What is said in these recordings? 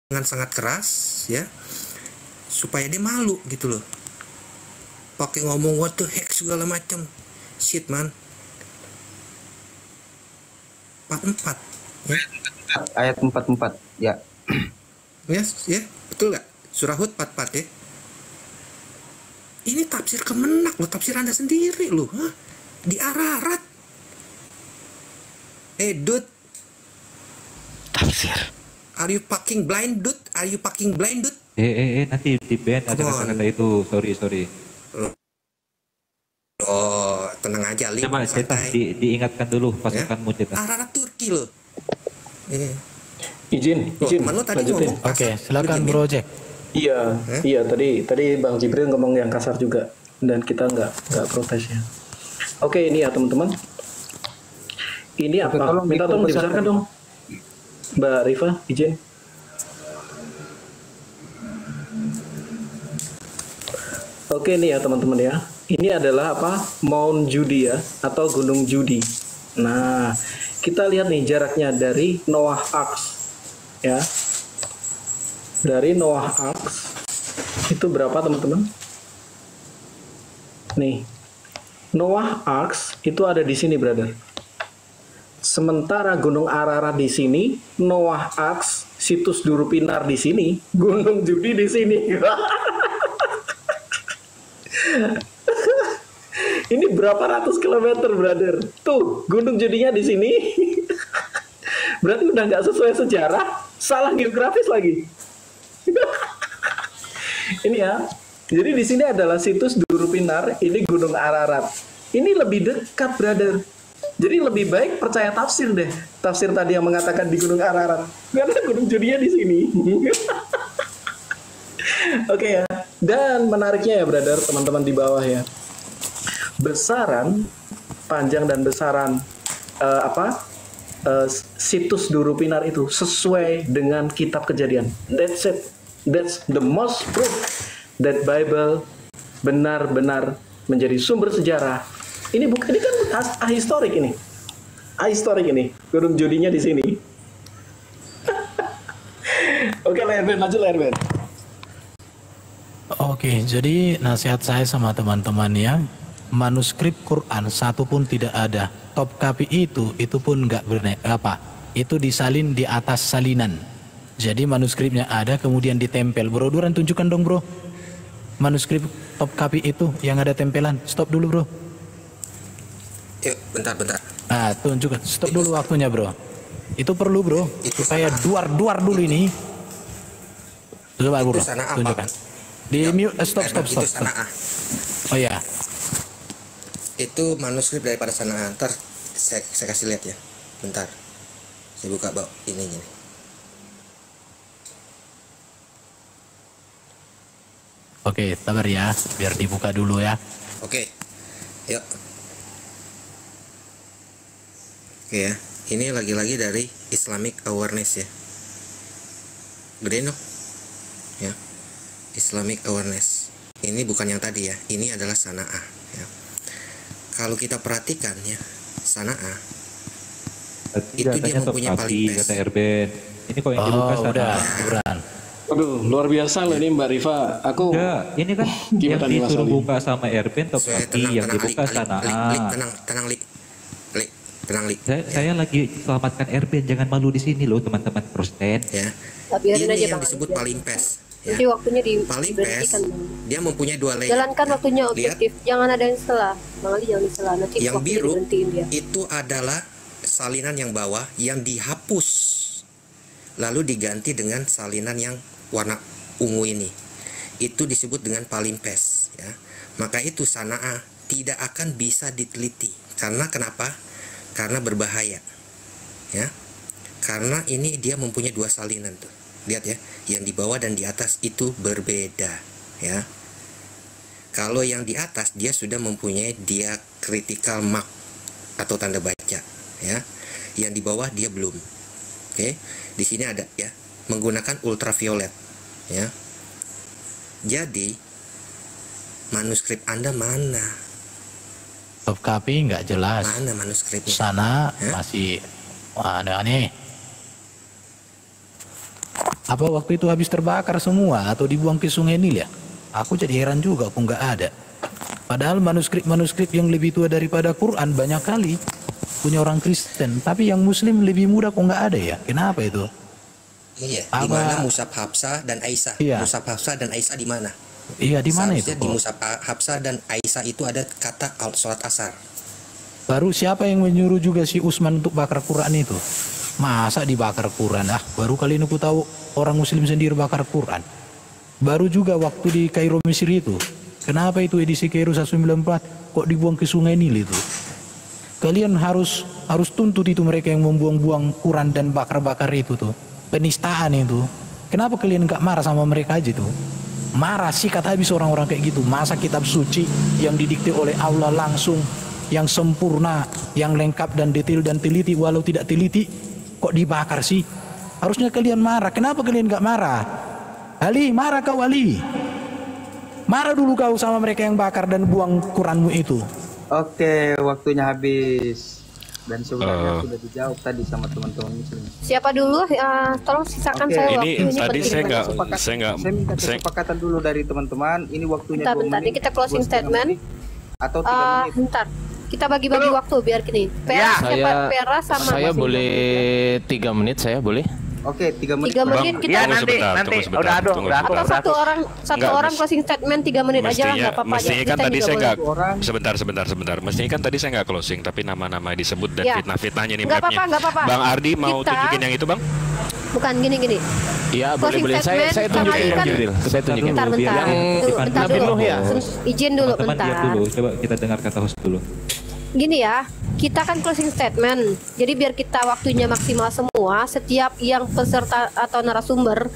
dengan sangat keras ya, supaya dia malu gitu loh, pakai ngomong what the heck segala macam, shit man. 44 ya. Ayat 44 ya. Yes, ya, betul nggak? Surah Hud 44 ya. Ini tafsir Kemenak loh, tafsir Anda sendiri loh, hah? Di Ararat. Dude. Tafsir. Are you fucking blind, dude? Are you fucking blind, dude? Nanti di band ada kata-kata itu. Sorry. Oh, tenang aja, Lip. Coba Cetas diingatkan dulu pasukanmu, Cetas. Ararat Turki loh. Izin. Lanjutin. Oke, silakan Bro Jack. Iya, tadi Bang Jibril ngomong yang kasar juga dan kita nggak protes ya. Oke, ini ya teman-teman. Ini apa? Minta tolong dibesarkan dong. Mbak Rifa, izin. Oke nih ya teman-teman ya. Ini adalah apa? Mount Judi ya, atau Gunung Judi. Nah, kita lihat nih jaraknya dari Noah Ark ya. Dari Noah Ark itu berapa teman-teman? Nih, Noah Ark itu ada di sini, brother. Sementara Gunung Ararat di sini, Noah Ark, situs Durupinar di sini, Gunung Judi di sini. Ini berapa ratus kilometer, brother? Tuh, Gunung Judinya di sini. Berarti udah nggak sesuai sejarah, salah geografis lagi. Ini ya. Jadi di sini adalah situs Durupinar, ini Gunung Ararat. Ini lebih dekat, brother. Jadi lebih baik percaya tafsir deh. Tafsir tadi yang mengatakan di Gunung Ararat. Karena Gunung Judinya di sini. Oke ya. Dan menariknya ya, brother, teman-teman di bawah ya. Besaran, panjang dan besaran situs Durupinar itu sesuai dengan kitab Kejadian. That's it. That's the most proof that Bible benar-benar menjadi sumber sejarah. Ini bukan, ini kan ahistorik ini. Ahistorik ini. Gunung Judinya di sini. Oke, Lerben, lanjut Lerben. Oke, jadi nasihat saya sama teman-teman ya, manuskrip Quran satu pun tidak ada. Top copy itu pun nggak itu disalin di atas salinan. Jadi manuskripnya ada kemudian ditempel. Bro Duran tunjukkan dong bro, manuskrip top copy itu yang ada tempelan. Stop dulu bro. Yuk, bentar. Nah, tunjukkan. Stop dulu waktunya bro. Itu perlu bro, supaya duar dulu ini. Coba bro, tunjukkan. Di mute, stop. Oh ya. Itu manuskrip daripada Sanaa. Ntar saya kasih lihat ya. Bentar. Saya buka ini. Oke, sabar ya, biar dibuka dulu ya. Oke. Yuk. Oke ya. Ini lagi-lagi dari Islamic Awareness ya. Gedein dong. Ya. Islamic Awareness. Ini bukan yang tadi ya. Ini adalah Sanaa ya. Kalau kita perhatikan ya, Sanaa itu dia mempunyai palimpes. Kata Erben. Ini kok yang dibuka Sanaa. Aduh, luar biasa loh ini Mbak Rifa. Aku ini kan yang disuruh buka sama Erben top kaki, yang dibuka Sanaa. Tenang, Li. Saya lagi selamatkan Erben, jangan malu di sini loh teman-teman Kristen. Ya. Ini aja, yang disebut palimpes. Ya. Jadi waktunya palimpes, dia mempunyai dua layer. Jalankan waktunya objektif, jangan ada yang salah. Bang Ali jangan diselah, nanti yang biru dia. Itu adalah salinan yang bawah yang dihapus, lalu diganti dengan salinan yang warna ungu ini. Itu disebut dengan palimpes ya. Maka itu Sanaa tidak akan bisa diteliti. Karena kenapa? Karena berbahaya ya. Karena ini dia mempunyai dua salinan tuh. Lihat ya, yang di bawah dan di atas itu berbeda ya. Kalau yang di atas dia sudah mempunyai diacritical mark atau tanda baca ya. Yang di bawah dia belum. Oke. Di sini ada ya, menggunakan ultraviolet ya. Jadi manuskrip Anda mana? Top copy nggak jelas. Mana manuskripnya? Sana masih aneh-aneh. Apa waktu itu habis terbakar semua atau dibuang ke sungai Nil ya? Aku jadi heran juga kok nggak ada. Padahal manuskrip-manuskrip yang lebih tua daripada Quran banyak kali punya orang Kristen, tapi yang Muslim lebih muda kok nggak ada ya? Kenapa itu? Iya, di mana Mushaf Hafsah dan Aisyah? Iya. Mushaf Hafsah dan Aisyah di mana? Iya, di mana itu? Seharusnya di Mushaf Hafsah dan Aisyah itu ada kata sholat asar. Baru siapa yang menyuruh juga si Utsman untuk bakar Quran itu? Masa dibakar Quran? Baru kali ini aku tahu orang Muslim sendiri bakar Quran. Baru juga waktu di Kairo Mesir itu. Kenapa itu edisi Kairo 194 kok dibuang ke sungai Nil itu? Kalian harus tuntut itu mereka yang membuang-buang Quran dan bakar-bakar itu tuh. Penistaan itu. Kenapa kalian nggak marah sama mereka aja tuh? Marah sikat habis orang-orang kayak gitu. Masa kitab suci yang didikte oleh Allah langsung, yang sempurna, yang lengkap dan detail dan teliti, walau tidak teliti kok dibakar sih? Harusnya kalian marah. Kenapa kalian nggak marah? Ali, marah kau Ali. Marah dulu kau sama mereka yang bakar dan buang Quranmu itu. Oke, waktunya habis. Dan sebenarnya sudah dijawab tadi sama teman-teman Muslim. Siapa dulu? Tolong sisakan saya waktu Ini tadi penting saya banget. nggak minta kesepakatan dulu dari teman-teman. Ini waktunya 2 Bentar, ini menit. kita closing 2,5 statement. menit, atau 3 menit. Bentar. Kita bagi-bagi waktu biar gini. Pera sama saya Mas boleh 3 menit, saya boleh? Oke, 3 menit. 3 menit Bang, kita tunggu sebentar. atau satu orang closing statement 3 menit aja lah, nggak apa-apa aja. Mestinya kan Kita tadi juga saya boleh. nggak sebentar. Mestinya kan tadi saya nggak closing, tapi nama-nama disebut dan Ya. fitnah-fitnahnya nih Nggak mapnya. apa-apa. Bang Ardi mau Kita- tunjukin yang itu bang? Bukan gini. Iya, Closing boleh. Saya statement, tunjukin, Bang Ali kan- Jibril. Saya tunjukin. Bentar. Biar yang Bentar Ivan dulu. ya? Izin dulu Teman-teman diam bentar. dulu. Coba kita dengar kata host dulu. Gini ya, kita kan closing statement. Jadi biar kita waktunya maksimal semua, setiap yang peserta atau narasumber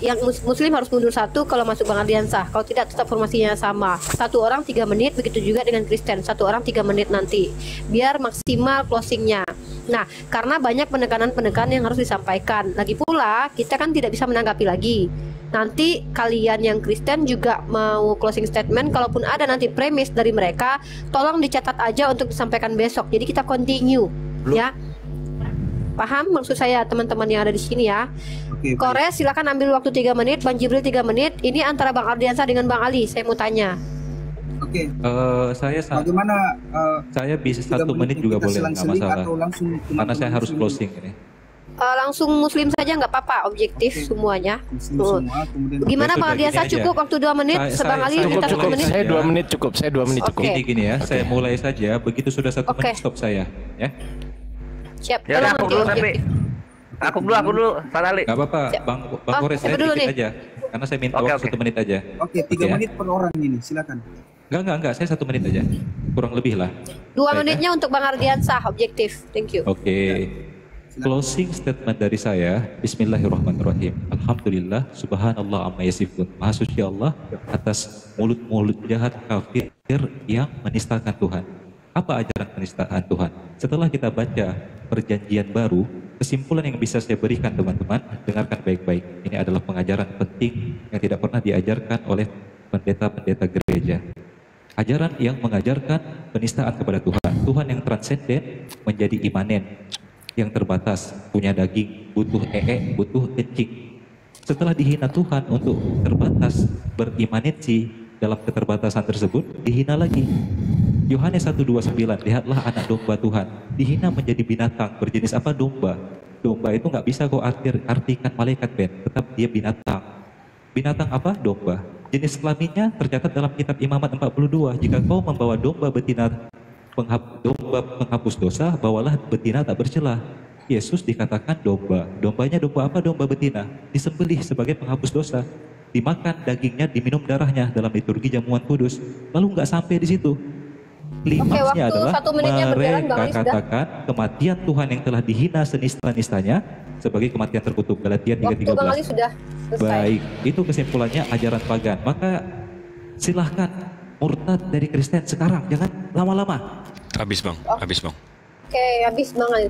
yang Muslim harus mundur 1 kalau masuk Bang Ardiansah. Kalau tidak tetap formasinya sama. 1 orang 3 menit, begitu juga dengan Kristen. 1 orang 3 menit nanti. Biar maksimal closingnya. Nah, karena banyak penekanan-penekanan yang harus disampaikan. Lagi pula, kita kan tidak bisa menanggapi lagi. Nanti kalian yang Kristen juga mau closing statement, kalaupun ada nanti premis dari mereka, tolong dicatat aja untuk disampaikan besok. Jadi kita continue, ya. Paham maksud saya teman-teman yang ada di sini ya? Oke, Kores silakan ambil waktu 3 menit, Bang Jibril 3 menit. Ini antara Bang Ardiansah dengan Bang Ali. Saya mau tanya. Oke. Bagaimana? Saya bisa 1 menit juga boleh, nggak masalah. Karena saya harus Muslim closing ini. Langsung Muslim saja nggak apa-apa, objektif semuanya. semua, kemudian Gimana Ya Bang sudah, Ardiansah gini aja. cukup waktu 2 menit? Sebang Ali saya minta cukup, 1 menit. Saya 2 menit cukup. Saya 2 menit cukup. Oke. Gini ya, saya mulai saja. Begitu sudah 1 Oke. menit stop saya, ya. Siap. Ya Tolong aku nanti dulu tapi objektif. aku dulu Salali. Gak apa-apa, Siap. Bang Oh, Kores, saya siapa dulu sedikit nih? aja. Karena saya minta Oke, waktu oke. 1 menit aja. Oke, 3 Oke, ya. menit per orang ini, silakan. Enggak, saya 1 menit aja. Kurang lebih lah. 2 Baik, ya. menitnya untuk Bang Ardiansah, objektif. Thank you. Oke. Closing statement dari saya. Bismillahirrahmanirrahim. Alhamdulillah, subhanallah amma yasifun. Maha suci Allah atas mulut-mulut jahat kafir yang menistakan Tuhan. Apa ajaran penistaan Tuhan? Setelah kita baca perjanjian baru, kesimpulan yang bisa saya berikan teman-teman, dengarkan baik-baik. Ini adalah pengajaran penting yang tidak pernah diajarkan oleh pendeta-pendeta gereja. Ajaran yang mengajarkan penistaan kepada Tuhan. Tuhan yang transenden menjadi imanen, yang terbatas, punya daging, butuh butuh kencing. Setelah dihina Tuhan untuk terbatas berimanensi dalam keterbatasan tersebut, dihina lagi. Yohanes 1:29, lihatlah anak domba Tuhan, dihina menjadi binatang, berjenis apa? Domba. Domba itu nggak bisa kau artikan malaikat, Ben, tetap dia binatang. Binatang apa? Domba. Jenis kelaminnya tercatat dalam kitab Imamat 42, jika kau membawa domba betina domba penghapus dosa, bawalah betina tak bercelah. Yesus dikatakan domba. Dombanya domba apa? Domba betina. Disembelih sebagai penghapus dosa. Dimakan dagingnya, diminum darahnya dalam liturgi jamuan kudus. Lalu nggak sampai di situ. Klimaksnya waktu adalah 1 menitnya berjalan, Bang mereka Ali, sudah. katakan kematian Tuhan yang telah dihina senista-nistanya sebagai kematian terkutuk. Galatia Waktu Bang Ali 3:13. sudah selesai. Baik, itu kesimpulannya ajaran pagan. Maka silahkan murtad dari Kristen sekarang, jangan lama-lama. Habis bang. Oke, habis Bang Ali.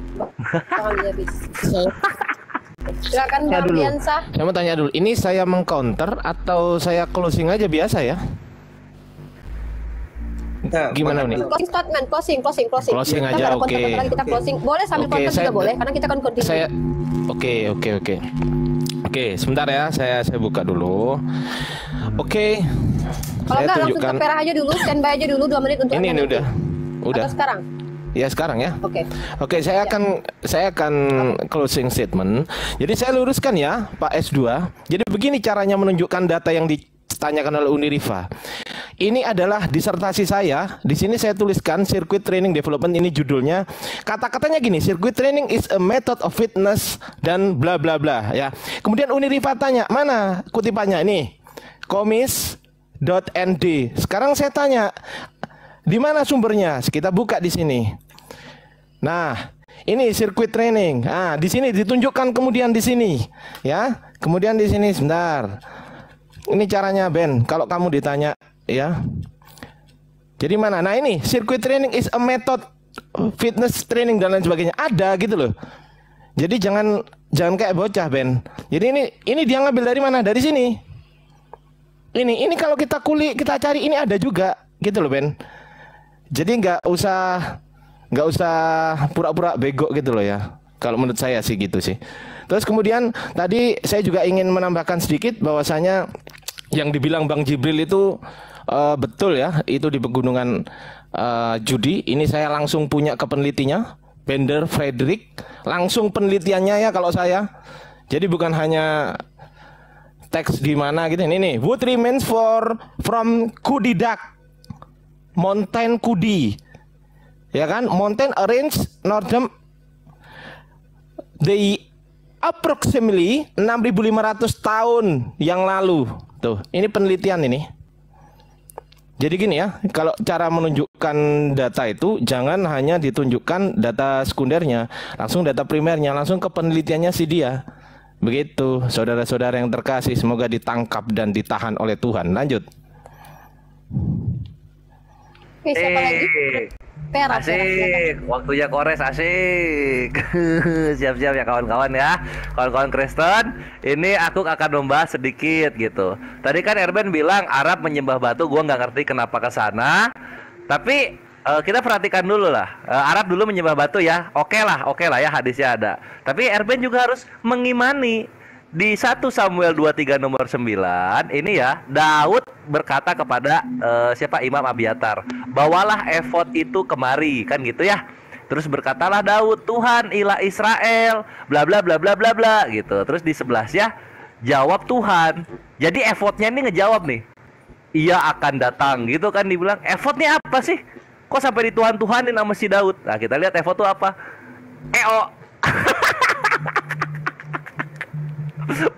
Bang Ali habis. Silakan Bang dulu. Ardiansah. Saya mau tanya dulu, ini saya mengcounter atau saya closing aja biasa ya? Gimana nih? Closing statement, closing. Closing Kan aja, ada kontrak, oke. kita closing. Boleh sambil Oke, kontrak saya- juga boleh, karena kita kan continue. Saya oke. Oke, sebentar ya, saya buka dulu. Oke. Kalau Saya enggak langsung tunjukkan. ke Perah aja dulu, standby aja dulu 2 menit untuk Ini admin itu. udah. Atau sekarang? Ya sekarang ya. Oke. Oke, saya akan closing statement. Jadi saya luruskan ya, Pak S2. Jadi begini caranya menunjukkan data yang ditanyakan oleh Uniriva. Ini adalah disertasi saya. Di sini saya tuliskan Circuit Training Development, ini judulnya. Kata-katanya gini, Circuit Training is a method of fitness dan bla bla bla ya. Kemudian Uniriva tanya, mana kutipannya ini? Komis.nd. Sekarang saya tanya, di mana sumbernya? Kita buka di sini. Nah, ini sirkuit training. Nah, di sini ditunjukkan kemudian di sini, ya. Kemudian di sini sebentar. Ini caranya Ben. Kalau kamu ditanya, ya. Jadi mana? Nah ini sirkuit training is a method fitness training dan lain sebagainya. Ada gitu loh. Jadi jangan kayak bocah Ben. Jadi ini dia ngambil dari mana? Dari sini. Ini kalau kita kulik, kita cari, ini ada juga gitu loh Ben. Jadi nggak usah pura-pura bego gitu loh ya. Kalau menurut saya sih gitu sih. Terus kemudian tadi saya juga ingin menambahkan sedikit bahwasanya yang dibilang Bang Jibril itu betul ya. Itu di pegunungan judi. Ini saya langsung punya ke penelitinya, Bender Frederick. Langsung penelitiannya ya kalau saya. Jadi bukan hanya teks di mana gitu. Ini nih, wood remains from Kudidak, Mountain Kudi. Ya kan, mountain range northern the approximately 6.500 tahun yang lalu. Tuh, ini penelitian ini. Jadi gini ya, kalau cara menunjukkan data itu jangan hanya ditunjukkan data sekundernya, langsung data primernya, langsung ke penelitiannya si dia. Begitu, saudara-saudara yang terkasih, semoga ditangkap dan ditahan oleh Tuhan. Lanjut. Oke, siapa lagi? Perah, Asik, waktunya kores asik. Siap-siap ya kawan-kawan ya. Kawan-kawan Kristen, ini aku akan membahas sedikit gitu. Tadi kan Erben bilang Arab menyembah batu, gua nggak ngerti kenapa ke sana. Tapi kita perhatikan dulu lah. Arab dulu menyembah batu ya. Oke lah ya, hadisnya ada. Tapi Erben juga harus mengimani di 1 Samuel 23 nomor 9 ini ya, Daud berkata kepada siapa, Imam Abiatar, bawalah efod itu kemari, kan gitu ya. Terus berkatalah Daud, Tuhan ilah Israel, bla bla bla bla bla bla gitu. Terus di sebelasnya jawab Tuhan. Jadi efodnya ini ngejawab nih, ia akan datang gitu kan, dibilang efodnya apa sih? Kok sampai di Tuhan-Tuhanin sama si Daud? Nah kita lihat efod itu apa?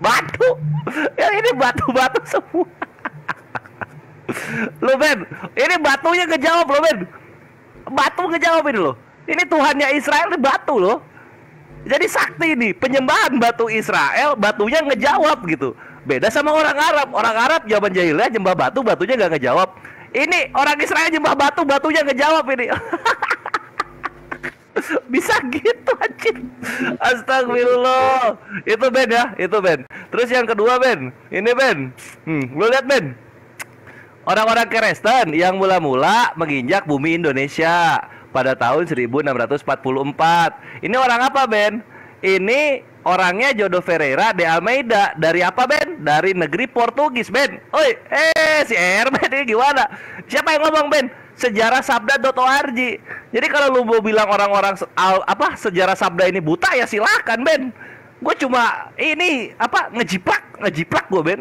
Batu. Ya ini batu-batu semua. Lo Ben, ini batunya ngejawab lo Ben. Batu ngejawab ini lo. Ini Tuhannya Israel ini batu lo. Jadi sakti nih, penyembahan batu Israel, batunya ngejawab gitu. Beda sama orang Arab. Orang Arab zaman jahiliyah nyembah batu, batunya nggak ngejawab. Ini orang Israel nyembah batu, batunya ngejawab ini. Bisa gitu anjir. Astagfirullah. Itu Ben ya, itu Ben. Terus yang kedua Ben, ini Ben. Lu lihat Ben, orang-orang Kristen yang mula-mula menginjak bumi Indonesia pada tahun 1644. Ini orang apa Ben? Ini orangnya Jodo Ferreira de Almeida. Dari apa Ben? Dari negeri Portugis Ben. Oi, si Ben ini gimana? Siapa yang ngomong Ben? Sejarah sabda.org. Jadi kalau lu mau bilang orang-orang sejarah sabda ini buta ya silakan Ben. Gue cuma ini ngejiplak gue Ben.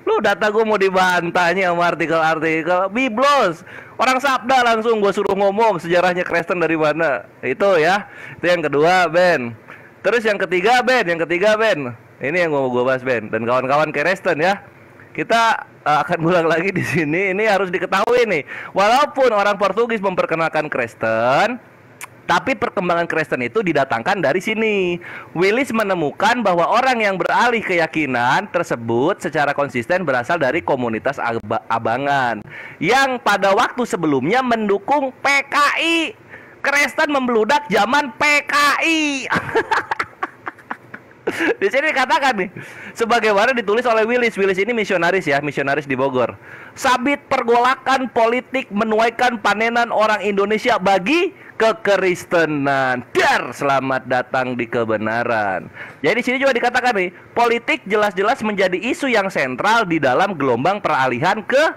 Lu data gue mau dibantahnya sama artikel-artikel biblos. Orang sabda langsung gue suruh ngomong sejarahnya Kristen dari mana. Itu ya. Itu yang kedua Ben. Terus yang ketiga Ben, ini yang mau gue bahas Ben dan kawan-kawan Kristen ya. Kita akan ulang lagi di sini. Ini harus diketahui nih. Walaupun orang Portugis memperkenalkan Kristen, tapi perkembangan Kristen itu didatangkan dari sini. Willis menemukan bahwa orang yang beralih keyakinan tersebut secara konsisten berasal dari komunitas abangan yang pada waktu sebelumnya mendukung PKI. Kristen membludak zaman PKI. Di sini dikatakan nih, sebagaimana ditulis oleh Willis. Willis ini misionaris ya, misionaris di Bogor. Sabit pergolakan politik menuaikan panenan orang Indonesia bagi kekristenan. Dar, selamat datang di kebenaran. Jadi di sini juga dikatakan nih, politik jelas-jelas menjadi isu yang sentral di dalam gelombang peralihan ke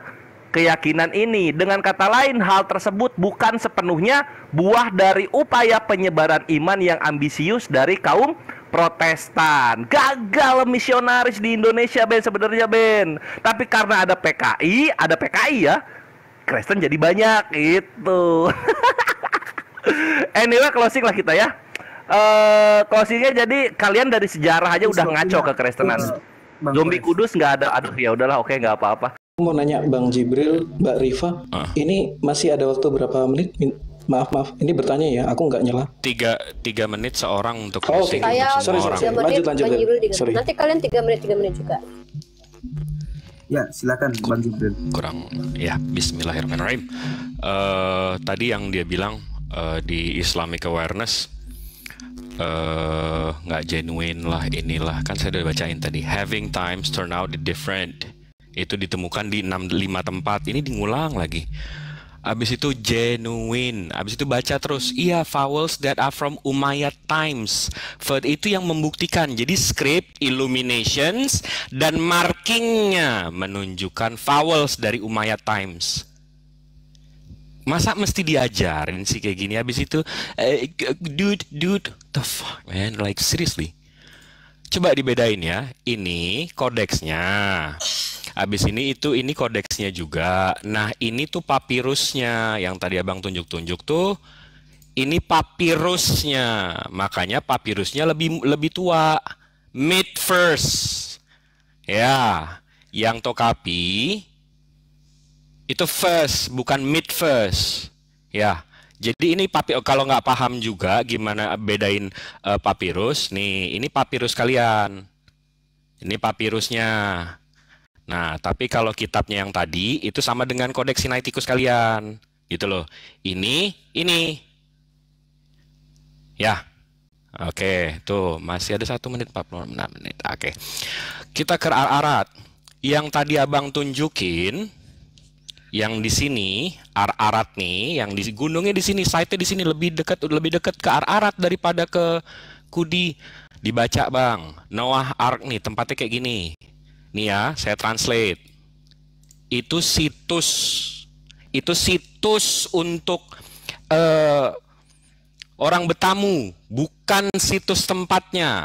keyakinan ini. Dengan kata lain, hal tersebut bukan sepenuhnya buah dari upaya penyebaran iman yang ambisius dari kaum Protestan. Gagal misionaris di Indonesia, Ben, sebenarnya, Ben. Tapi karena ada PKI ya, Kristen jadi banyak itu. Anyway, closing lah kita ya. Closingnya jadi kalian dari sejarah aja udah ngaco ke Kristenan. Zombie Kudus nggak ada. Aduh, ya udahlah, oke, nggak apa-apa. Mau nanya Bang Jibril, Mbak Rifa, ini masih ada waktu berapa menit? Maaf, ini bertanya ya, aku nggak nyela. 3 menit seorang untuk closing. Saya Sorry. Lanjut. Sorry. Nanti kalian 3 menit juga. Ya, silakan Bang Jibril. Kurang ya, bismillahirrahmanirrahim. Tadi yang dia bilang di Islamic awareness nggak genuine lah, inilah kan saya udah bacain tadi. Having times turn out different. Itu ditemukan di 5 tempat. Ini diulang lagi. Abis itu genuine. Abis itu baca terus. Iya, vowels that are from Umayyad times. Itu yang membuktikan. Jadi script, illuminations, dan markingnya menunjukkan vowels dari Umayyad times. Masa mesti diajarin sih kayak gini? Abis itu dude, the fuck man, like seriously. Coba dibedain ya. Ini kodeksnya. Habis ini ini kodeksnya juga. Nah, ini tuh papirusnya yang tadi Abang tunjuk-tunjuk tuh. Ini papirusnya. Makanya papirusnya lebih tua. Mid first. Ya, yang Tokapi itu first, bukan mid first. Ya. Jadi ini kalau nggak paham juga gimana bedain papirus. Nih, ini papirus kalian. Ini papirusnya. Nah, tapi kalau kitabnya yang tadi itu sama dengan kodeks Sinaiticus kalian, gitu loh. Ini. Ya. Oke, tuh masih ada 1 menit 46 menit. Oke. Kita ke Ar-Arat. Yang tadi Abang tunjukin, yang di sini Ar-Arat nih, yang di gunungnya di sini, site-nya di sini lebih dekat ke Ar-Arat daripada ke Kudi. Dibaca, Bang. Noah Ark nih, tempatnya kayak gini. Nih ya, saya translate. Itu situs untuk orang bertamu, bukan situs tempatnya.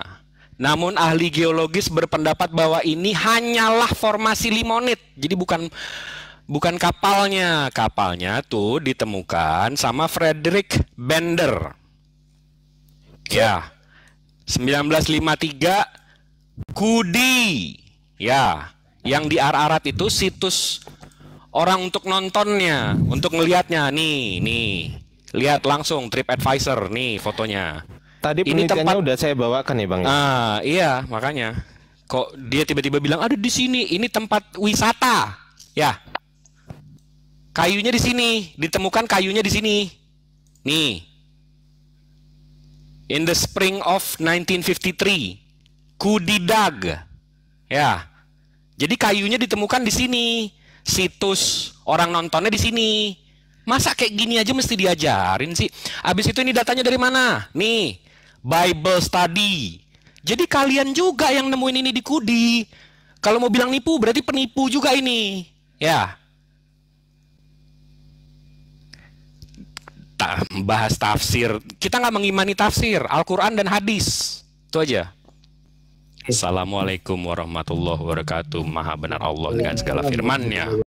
Namun ahli geologis berpendapat bahwa ini hanyalah formasi limonit. Jadi bukan kapalnya. Kapalnya tuh ditemukan sama Frederick Bender. Ya. 1953 Kudi. Ya, yang di Ar-Arat itu situs orang untuk nontonnya, untuk ngelihatnya. Nih, lihat langsung TripAdvisor nih fotonya. Tadi penelitiannya udah saya bawakan ya, Bang. Iya, makanya. Kok dia tiba-tiba bilang ada di sini, ini tempat wisata. Ya. Kayunya di sini, ditemukan kayunya di sini. Nih. In the spring of 1953, Kudidag. Ya, jadi kayunya ditemukan di sini, situs orang nontonnya di sini. Masa kayak gini aja mesti diajarin sih? Abis itu ini datanya dari mana? Nih, Bible Study. Jadi kalian juga yang nemuin ini di Kudi. Kalau mau bilang nipu, berarti penipu juga ini. Ya. Bahas tafsir. Kita nggak mengimani tafsir, Al-Quran dan hadis. Itu aja. Assalamualaikum warahmatullahi wabarakatuh. Maha benar Allah dengan segala firman-Nya.